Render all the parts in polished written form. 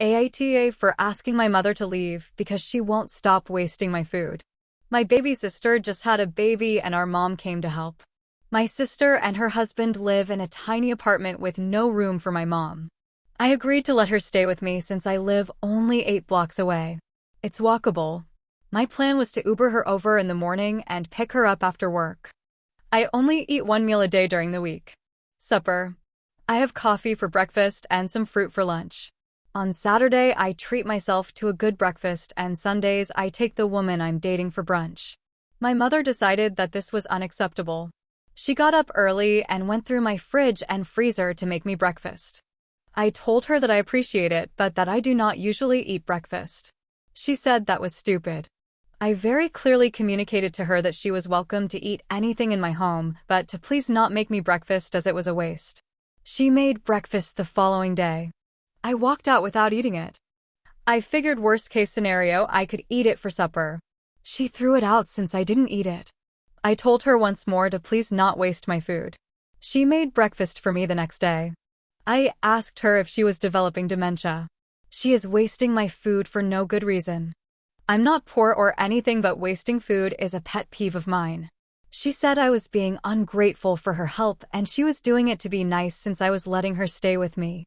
AITA for asking my mother to leave because she won't stop wasting my food. My baby sister just had a baby and our mom came to help. My sister and her husband live in a tiny apartment with no room for my mom. I agreed to let her stay with me since I live only 8 blocks away. It's walkable. My plan was to Uber her over in the morning and pick her up after work. I only eat 1 meal a day during the week. Supper. I have coffee for breakfast and some fruit for lunch. On Saturday, I treat myself to a good breakfast, and Sundays, I take the woman I'm dating for brunch. My mother decided that this was unacceptable. She got up early and went through my fridge and freezer to make me breakfast. I told her that I appreciate it, but that I do not usually eat breakfast. She said that was stupid. I very clearly communicated to her that she was welcome to eat anything in my home, but to please not make me breakfast as it was a waste. She made breakfast the following day. I walked out without eating it. I figured worst case scenario I could eat it for supper. She threw it out since I didn't eat it. I told her once more to please not waste my food. She made breakfast for me the next day. I asked her if she was developing dementia. She is wasting my food for no good reason. I'm not poor or anything, but wasting food is a pet peeve of mine. She said I was being ungrateful for her help and she was doing it to be nice since I was letting her stay with me.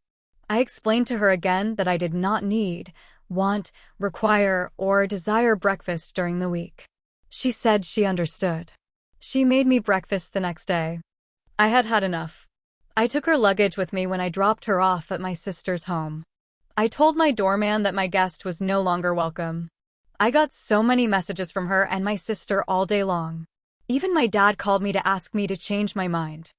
I explained to her again that I did not need, want, require, or desire breakfast during the week. She said she understood. She made me breakfast the next day. I had had enough. I took her luggage with me when I dropped her off at my sister's home. I told my doorman that my guest was no longer welcome. I got so many messages from her and my sister all day long. Even my dad called me to ask me to change my mind.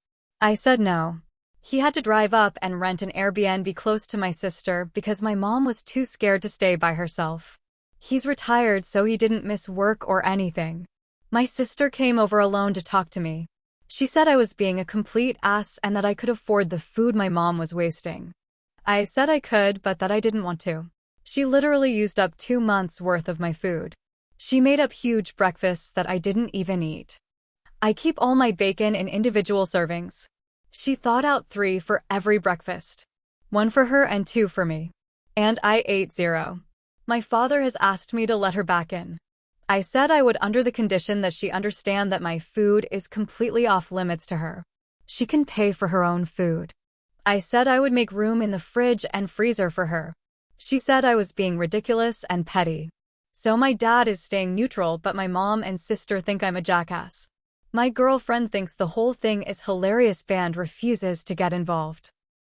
I said no. He had to drive up and rent an Airbnb close to my sister because my mom was too scared to stay by herself. He's retired, so he didn't miss work or anything. My sister came over alone to talk to me. She said I was being a complete ass and that I could afford the food my mom was wasting. I said I could, but that I didn't want to. She literally used up 2 months' worth of my food. She made up huge breakfasts that I didn't even eat. I keep all my bacon in individual servings. She thought out 3 for every breakfast. 1 for her and 2 for me. And I ate 0. My father has asked me to let her back in. I said I would under the condition that she understand that my food is completely off limits to her. She can pay for her own food. I said I would make room in the fridge and freezer for her. She said I was being ridiculous and petty. So my dad is staying neutral, but my mom and sister think I'm a jackass. My girlfriend thinks the whole thing is hilarious and refuses to get involved.